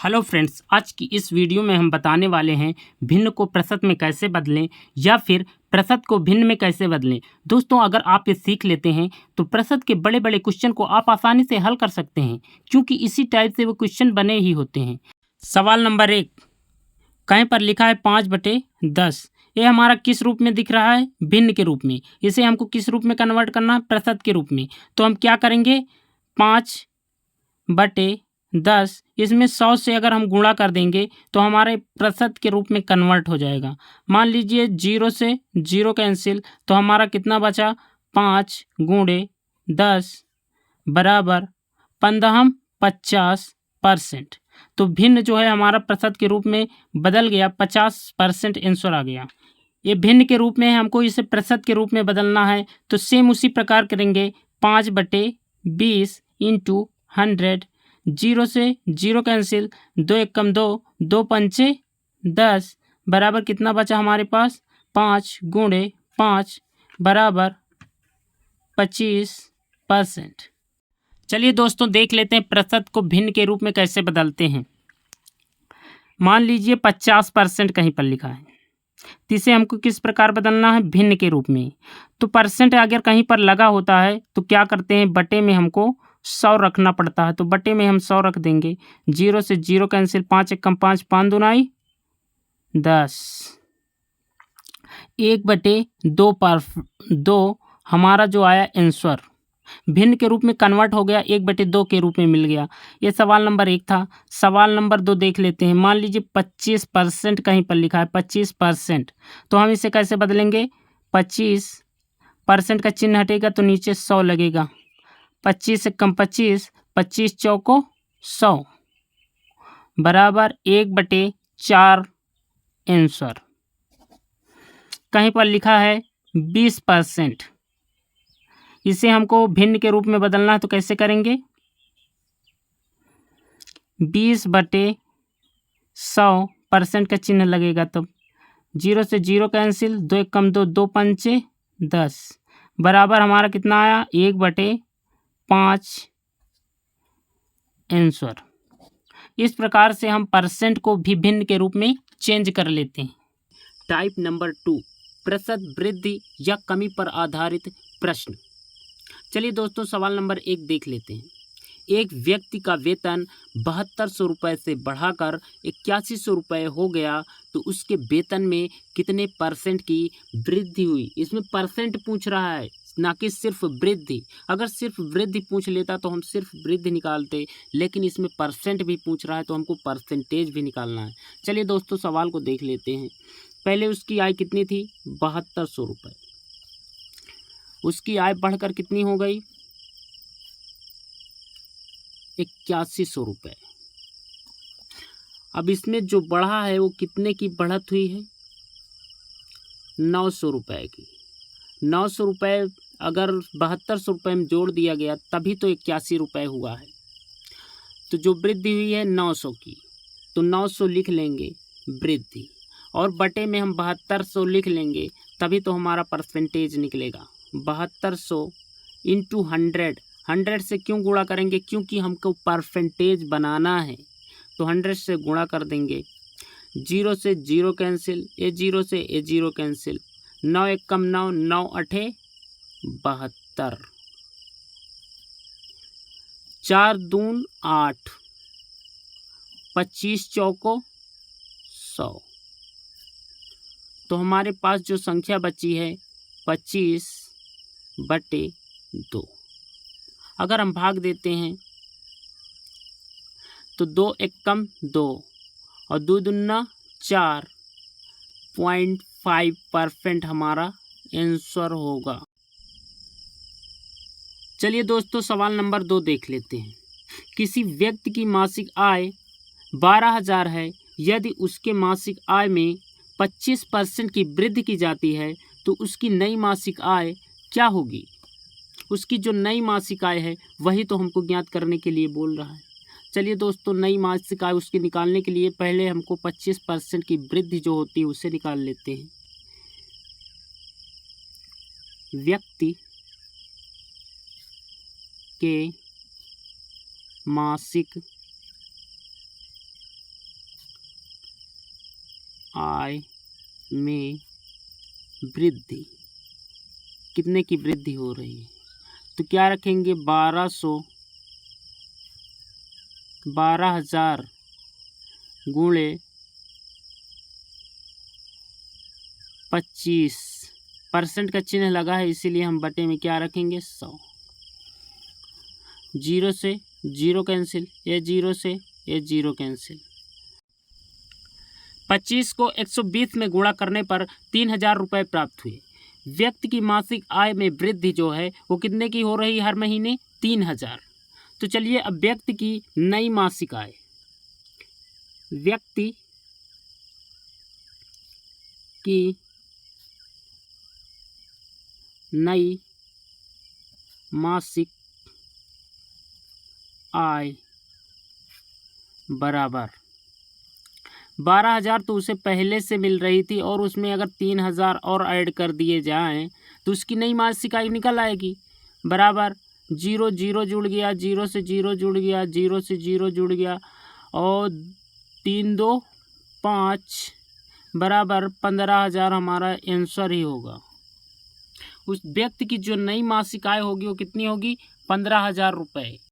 Hello friends, आज की इस वीडियो में हम बताने वाले हैं भिन्न को प्रशत में कैसे बदलें या फिर प्रशत को भिन्न में कैसे बदलें। दोस्तों, अगर आप ये सीख लेते हैं तो प्रशत के बड़े बड़े क्वेश्चन को आप आसानी से हल कर सकते हैं, क्योंकि इसी टाइप से वो क्वेश्चन बने ही होते हैं। सवाल नंबर 1, कहीं पर लिखा है 5/10। ये हमारा किस रूप में दिख रहा है? भिन्न के रूप में। इसे हमको किस रूप में कन्वर्ट करना है? प्रशत के रूप में। तो हम क्या करेंगे? 5/10 इसमें 100 से अगर हम गुणा कर देंगे तो हमारे प्रतिशत के रूप में कन्वर्ट हो जाएगा। मान लीजिए 0 से 0 कैंसिल, तो हमारा कितना बचा? 5×10 बराबर 50% तो भिन्न जो है हमारा प्रतिशत के रूप में बदल गया, 50% आंसर आ गया। ये भिन्न के रूप में है, हमको इसे प्रतिशत के रूप में बदलना है। तो सेम उसी प्रकार करेंगे। 5/20 इंटू 100, 0 से 0 कैंसिल, 2 एकम 2, 2 पंचे 10 बराबर कितना बचा हमारे पास? 5×5 बराबर 25%। चलिए दोस्तों, देख लेते हैं प्रतिशत को भिन्न के रूप में कैसे बदलते हैं। मान लीजिए 50% कहीं पर लिखा है, तो इसे हमको किस प्रकार बदलना है? भिन्न के रूप में। तो परसेंट अगर कहीं पर लगा होता है तो क्या करते हैं? बटे में हमको 100 रखना पड़ता है, तो बटे में हम 100 रख देंगे। 0 से 0 कैंसिल, 5 एकम 5, 5 दूनाई 10, 1/2 पर 2 हमारा जो आया आंसर भिन्न के रूप में कन्वर्ट हो गया, 1/2 के रूप में मिल गया। ये सवाल नंबर 1 था। सवाल नंबर 2 देख लेते हैं। मान लीजिए 25% कहीं पर लिखा है, 25%, तो हम इसे कैसे बदलेंगे? 25% का चिन्ह हटेगा तो नीचे 100 लगेगा। 25 एकम 25, 25 चौको 100 बराबर 1/4 आंसर। कहीं पर लिखा है 20%, इसे हमको भिन्न के रूप में बदलना है, तो कैसे करेंगे? 20/100% का चिन्ह लगेगा, तब 0 से 0 कैंसिल, 2 एकम 2, 2 पंचे 10 बराबर हमारा कितना आया? 1/5 आंसर। इस प्रकार से हम परसेंट को भी भिन्न के रूप में चेंज कर लेते हैं। टाइप नंबर 2, प्रतिशत वृद्धि या कमी पर आधारित प्रश्न। चलिए दोस्तों, सवाल नंबर 1 देख लेते हैं। एक व्यक्ति का वेतन 7200 रुपये से बढ़ाकर 8100 रुपये हो गया, तो उसके वेतन में कितने परसेंट की वृद्धि हुई? इसमें परसेंट पूछ रहा है, ना कि सिर्फ वृद्धि। अगर सिर्फ वृद्धि पूछ लेता तो हम सिर्फ वृद्धि निकालते, लेकिन इसमें परसेंट भी पूछ रहा है तो हमको परसेंटेज भी निकालना है। चलिए दोस्तों, सवाल को देख लेते हैं। पहले उसकी आय कितनी थी? 7200 रुपये। उसकी आय बढ़कर कितनी हो गई? 8100 रुपये। अब इसमें जो बढ़ा है वो कितने की बढ़त हुई है? 900 रुपये की। 900 रुपये अगर 7200 रुपये में जोड़ दिया गया तभी तो 81 रुपये हुआ है। तो जो वृद्धि हुई है 900 की, तो 900 लिख लेंगे वृद्धि, और बटे में हम 7200 लिख लेंगे, तभी तो हमारा परसेंटेज निकलेगा। 7200 इंटू 100, 100 से क्यों गुणा करेंगे? क्योंकि हमको परसेंटेज बनाना है, तो 100 से गुणा कर देंगे। 0 से 0 कैंसिल, ये 0 से ये 0 कैंसिल, 9 एकम 9, 9 अठे 72, 4 दून 8, 25 चौको 100। तो हमारे पास जो संख्या बची है 25/2। अगर हम भाग देते हैं तो 2 एकम 2 और 2 दूना 4, 0.5% हमारा आंसर होगा। चलिए दोस्तों, सवाल नंबर 2 देख लेते हैं। किसी व्यक्ति की मासिक आय 12,000 है। यदि उसके मासिक आय में 25% की वृद्धि की जाती है तो उसकी नई मासिक आय क्या होगी? उसकी जो नई मासिक आय है वही तो हमको ज्ञात करने के लिए बोल रहा है। चलिए दोस्तों, नई मासिक आय उसकी निकालने के लिए पहले हमको 25% की वृद्धि जो होती है उसे निकाल लेते हैं। व्यक्ति के मासिक आय में वृद्धि, कितने की वृद्धि हो रही है, तो क्या रखेंगे 12,000 गुणे 25%, का चिन्ह लगा है इसीलिए हम बटे में क्या रखेंगे 100। 0 से 0 कैंसिल, ये 0 से ये 0 कैंसिल। 25 को 120 में गुणा करने पर 3,000 रुपये प्राप्त हुए। व्यक्ति की मासिक आय में वृद्धि जो है वो कितने की हो रही है हर महीने 3,000। तो चलिए अब व्यक्ति की नई मासिक आय, व्यक्ति की नई मासिक आय बराबर 12,000 तो उसे पहले से मिल रही थी और उसमें अगर 3,000 और ऐड कर दिए जाएं तो उसकी नई मासिक आय निकल आएगी। बराबर 0 0 जुड़ गया, 0 से 0 जुड़ गया, 0 से 0 जुड़ गया और 3 2 5 बराबर 15,000 हमारा आंसर ही होगा। उस व्यक्ति की जो नई मासिक आय होगी वो कितनी होगी 15,000 रुपये।